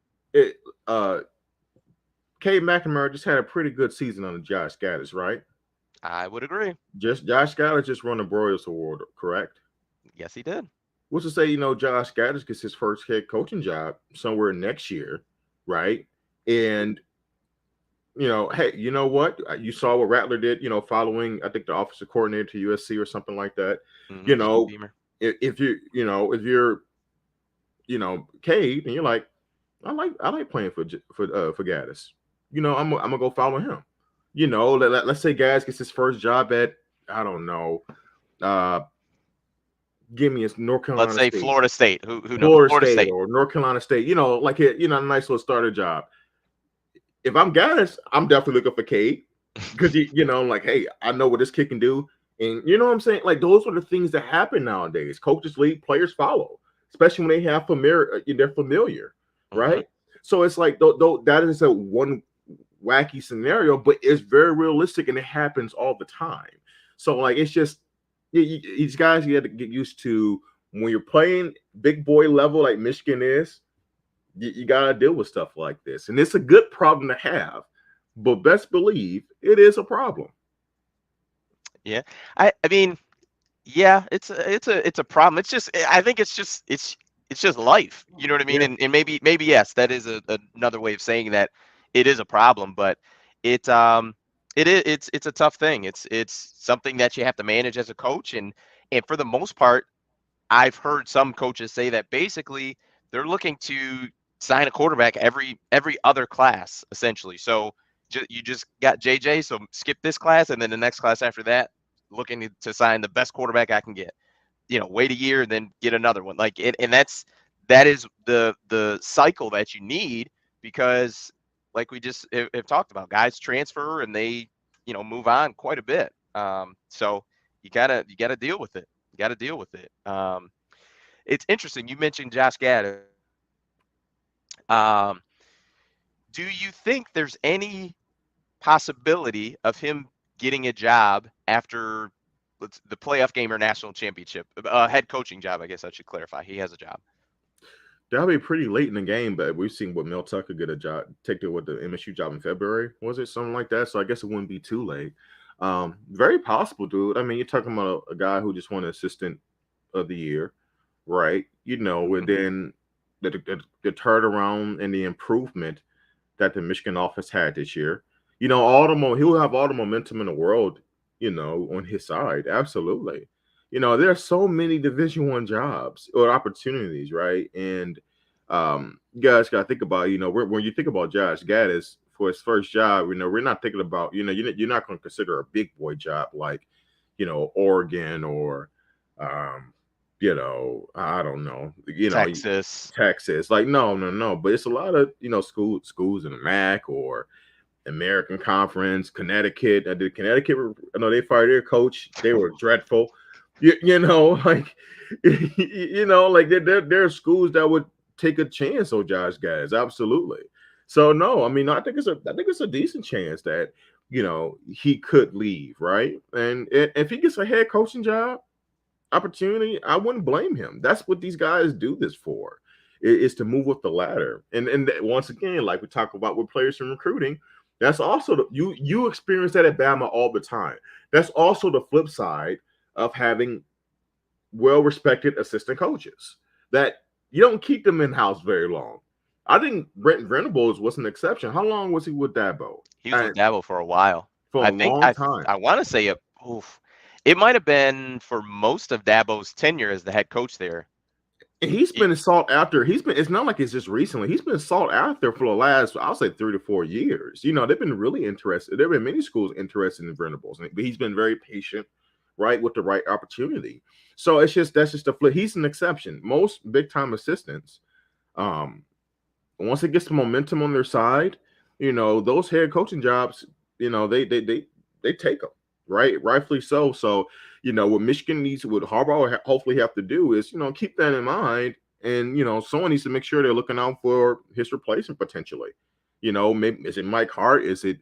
Cade McNamara just had a pretty good season under Josh Gaddis, right? I would agree. Josh Gaddis just won the Broyles Award, correct? Yes, he did. What's to say, Josh Gaddis gets his first head coaching job somewhere next year, right? And hey, you know what? You saw what Rattler did, following, I think, the offensive coordinator to USC or something like that. Mm-hmm. If you're Cade, and you're like, I like playing for Gaddis. I'm gonna go follow him. Let's say Gaddis gets his first job at, I don't know, give me a North Carolina. Let's say State. Florida State. Who knows? Florida State or North Carolina State. A nice little starter job. If I'm Gaddis, I'm definitely looking for Cade, because like, hey, I know what this kid can do, and you know what I'm saying. Like, those are the things that happen nowadays. Coaches lead, players follow, especially when they have they're familiar, right? Mm-hmm. So it's like that is a one wacky scenario, but it's very realistic and it happens all the time. So like, it's just these guys, you have to get used to when you're playing big boy level like Michigan is. You got to deal with stuff like this. And it's a good problem to have, but best believe it is a problem. Yeah. Yeah, it's a problem. It's just, I think it's just life. You know what I mean? Yeah. And maybe, yes, that is another way of saying that it is a problem, but it's a tough thing. It's something that you have to manage as a coach. And for the most part, I've heard some coaches say that basically they're looking to sign a quarterback every other class, essentially. So you just got JJ, so skip this class, and then the next class after that, looking to sign the best quarterback I can get. Wait a year and then get another one. Like and that is the cycle that you need, because like we just have talked about, guys transfer and they move on quite a bit. So you gotta deal with it. You gotta deal with it. It's interesting. You mentioned Josh Gad. Do you think there's any possibility of him getting a job after the playoff game or national championship? Head coaching job, I guess I should clarify. He has a job. That'll be pretty late in the game, but we've seen what Mel Tucker get a job, take the MSU job in February. Was it something like that? So I guess it wouldn't be too late. Very possible, dude. I mean, you're talking about a guy who just won assistant of the year, right? And then the turnaround and the improvement that the Michigan offense had this year. He'll have all the momentum in the world, on his side. Absolutely. There are so many Division I jobs or opportunities, right? And you guys got to think about, when you think about Josh Gaddis for his first job, we're not thinking about, you're not going to consider a big boy job like, Oregon or, I don't know, Texas. Like, no. But it's a lot of, schools in the MAC or American Conference, Connecticut. I know they fired their coach. They were dreadful. Like there are schools that would take a chance on Josh Gaddis. Absolutely. So no, I mean, I think it's a decent chance that he could leave, right? And if he gets a head coaching job opportunity, I wouldn't blame him. That's what these guys do this for, is to move up the ladder. And once again, like we talk about with players in recruiting, that's also you experience that at Bama all the time. That's also the flip side of having well-respected assistant coaches, that you don't keep them in-house very long. I think Brent Venables was an exception. How long was he with Dabo? He was with Dabo for a while. For a long time. I want to say it might have been for most of Dabo's tenure as the head coach there. And he's been sought after. It's not like it's just recently. He's been sought after for the last, I'll say, 3 to 4 years. They've been really interested. There have been many schools interested in Venables, but he's been very patient, right, with the right opportunity. So that's just a flip. He's an exception. Most big time assistants, once it gets the momentum on their side, those head coaching jobs, they take them, right? Rightfully so. So, what Michigan needs, what Harbaugh hopefully have to do is, keep that in mind. And, someone needs to make sure they're looking out for his replacement potentially. Maybe is it Mike Hart? Is it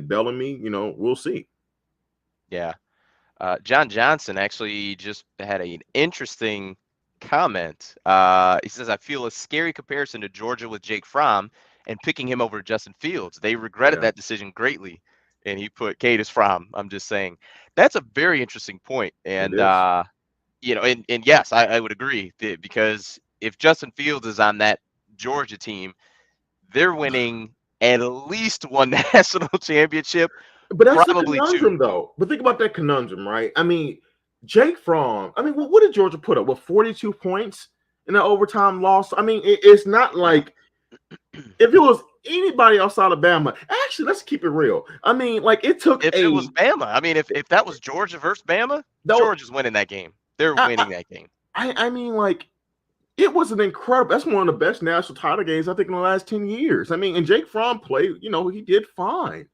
Bellamy? We'll see. Yeah. John Johnson actually just had an interesting comment. He says, I feel a scary comparison to Georgia with Jake Fromm and picking him over Justin Fields. They regretted that decision greatly. And he put Cadis Fromm. I'm just saying that's a very interesting point. And, and yes, I would agree, because if Justin Fields is on that Georgia team, they're winning at least one national championship. But that's probably the conundrum, though. But think about that conundrum, right? I mean, Jake Fromm, what did Georgia put up? 42 points in an overtime loss? I mean, it's not like if it was anybody else out of Bama. Actually, let's keep it real. I mean, it took it was Bama. I mean, if that was Georgia versus Bama, Georgia's winning that game. They're winning that game. I mean, it was an incredible. That's one of the best national title games, I think, in the last 10 years. I mean, and Jake Fromm played, he did fine.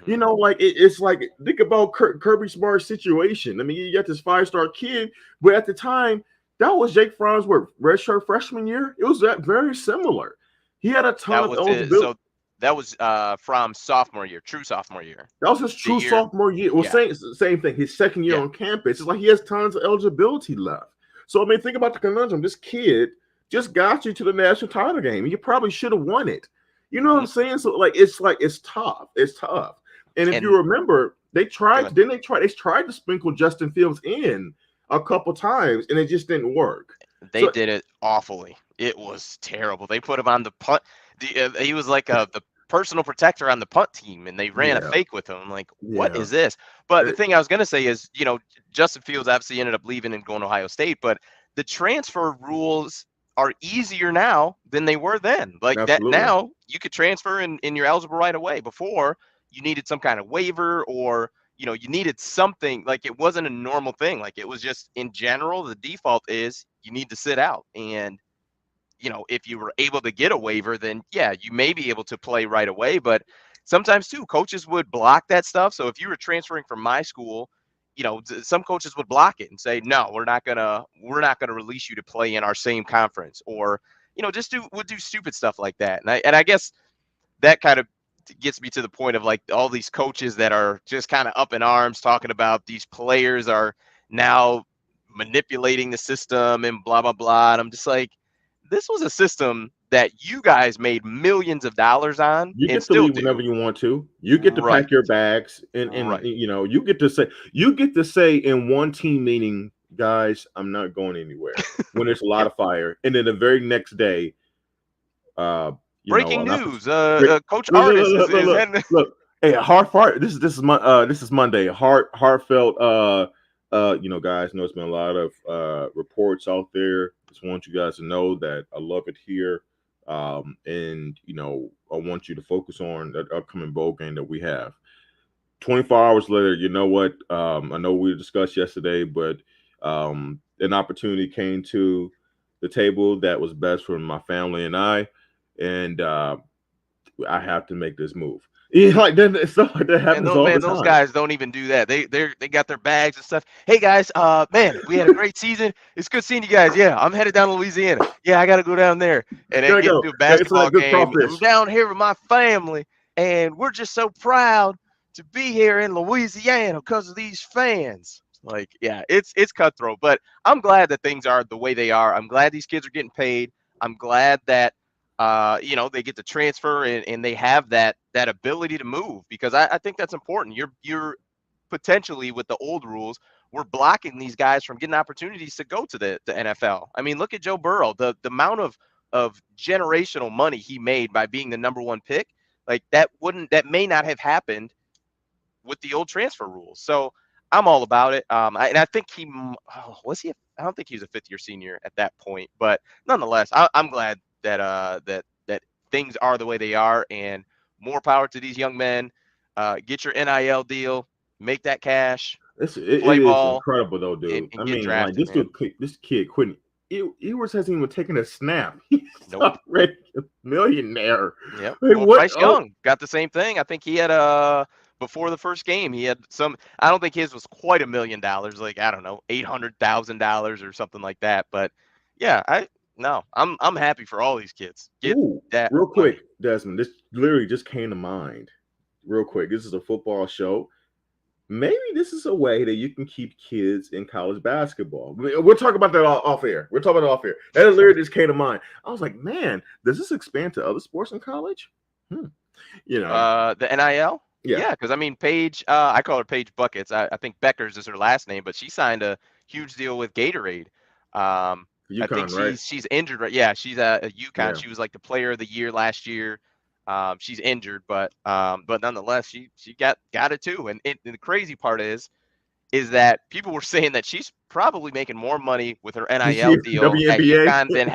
It's like, think about Kirby Smart's situation. I mean, you got this 5-star kid, but at the time, that was Jake Fromm's redshirt freshman year. It was very similar. He had a ton of eligibility. So that was Fromm's sophomore year, true sophomore year. That was his true sophomore year. Well, same thing. His second year on campus. It's like he has tons of eligibility left. So, I mean, think about the conundrum. This kid just got you to the national title game. You probably should have won it. You know what I'm saying? So, it's tough. It's tough. And if you remember, they tried to sprinkle Justin Fields in a couple times, and it just didn't work. They did it awfully. It was terrible. They put him on the punt. He was like the personal protector on the punt team, and they ran a fake with him. I'm like, what is this? But the thing I was going to say is, Justin Fields obviously ended up leaving and going to Ohio State, but the transfer rules are easier now than they were then. Like Absolutely. That now, you could transfer and you're eligible right away. Before, you needed some kind of waiver, or you needed something. Like, it wasn't a normal thing. Like, it was just, in general, the default is you need to sit out. And if you were able to get a waiver, then yeah, you may be able to play right away. But sometimes too, coaches would block that stuff. So if you were transferring from my school, some coaches would block it and say, no, we're not gonna release you to play in our same conference, or would do stupid stuff like that. And I guess that kind of gets me to the point of, like, all these coaches that are just kind of up in arms talking about these players are now manipulating the system and blah blah blah. And I'm just like, this was a system that you guys made millions of dollars on You and get to still leave do. whenever you want to. You get to Right. pack your bags, and Right. you get to say in one team meeting, guys, I'm not going anywhere, when there's a lot of fire, and then the very next day, Breaking news. Coach look, Artis look, look, is look, heading. look. Hey, this is Monday. Heartfelt. Guys, know it's been a lot of reports out there. Just want you guys to know that I love it here. And I want you to focus on that upcoming bowl game that we have. 24 hours later, you know what? I know we discussed yesterday, but an opportunity came to the table that was best for my family and I, and I have to make this move. Yeah, like that stuff like that happens all the time. Those guys don't even do that. They got their bags and stuff. Hey guys, man, we had a great season. It's good seeing you guys. Yeah, I'm headed down to Louisiana. Yeah, I got to go down there and then get to a basketball game. I'm down here with my family, and we're just so proud to be here in Louisiana because of these fans. Like, yeah, it's cutthroat, but I'm glad that things are the way they are. I'm glad these kids are getting paid. I'm glad that they get to transfer and they have that ability to move, because I think that's important. You're potentially, with the old rules, we're blocking these guys from getting opportunities to go to the NFL. I mean, look at Joe Burrow, the amount of generational money he made by being the number one pick. Like, that may not have happened with the old transfer rules. So I'm all about it. And I think was he? I don't think he was a fifth-year senior at that point, but nonetheless, I'm glad that things are the way they are, and more power to these young men. Get your NIL deal, make that cash, play ball. Is incredible though, dude. And get drafted, like this kid couldn't. Ewers hasn't even taken a snap. He's nope. already a millionaire. Yep. Well, Bryce Young got the same thing. I think he had before the first game, he had some. I don't think his was quite $1 million. Like, I don't know, $800,000 or something like that. But yeah, I'm happy for all these kids. That real quick, Desmond. This literally just came to mind. Real quick, this is a football show. Maybe this is a way that you can keep kids in college basketball. We'll talk about that off air. That literally just came to mind. I was like, man, does this expand to other sports in college? The NIL. Yeah, because I mean, Paige, I call her Paige Buckets. I think Beckers is her last name, but she signed a huge deal with Gatorade. UConn, I think right? she's injured, right? Yeah, she's at UConn. Yeah. She was like the player of the year last year. She's injured, but nonetheless, she got it too. And the crazy part is that people were saying that she's probably making more money with her NIL deal at UConn than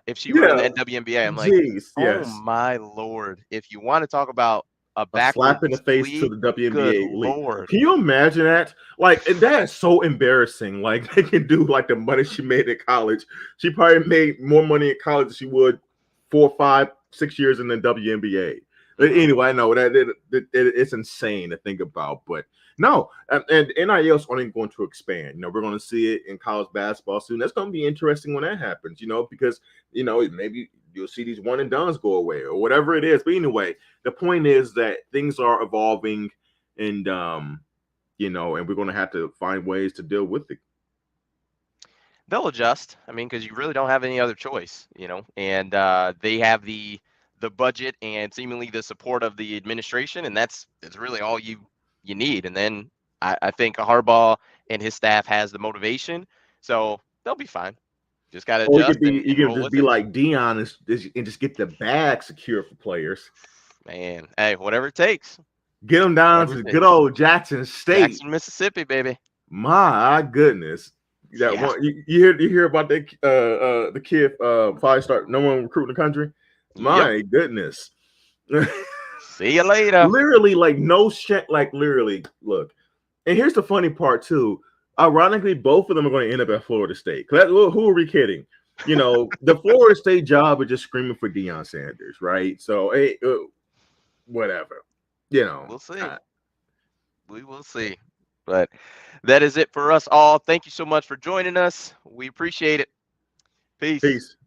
if she were in the WNBA. I'm like, oh my Lord! If you want to talk about a slap in the face to the WNBA league. Lord. Can you imagine that? Like, and that is so embarrassing. Like, they can do like the money she made at college. She probably made more money at college than she would 4, 5, 6 years in the WNBA. But anyway, I know that it's insane to think about, but no, and NIL is only going to expand. We're going to see it in college basketball soon. That's going to be interesting when that happens. Because maybe you'll see these one and dones go away or whatever it is. But anyway, the point is that things are evolving, and and we're going to have to find ways to deal with it. They'll adjust. I mean, because you really don't have any other choice, and they have the budget and seemingly the support of the administration, and that's really all you need. And then I think Harbaugh and his staff has the motivation, so they'll be fine. Just got to adjust. You can just be like Dion and just get the bag secure for players. Man, hey, whatever it takes. Get them down to good old Jackson State, Jackson, Mississippi, baby. My goodness. One, you hear about the kid 5-star number one recruit in the country? My goodness. See you later. Literally, like no shit. Like literally, look. And here's the funny part too. Ironically, both of them are going to end up at Florida State. Who are we kidding? You know, the Florida State job is just screaming for Deion Sanders, right? So, whatever. You know, we'll see. We will see. But that is it for us all. Thank you so much for joining us. We appreciate it. Peace. Peace.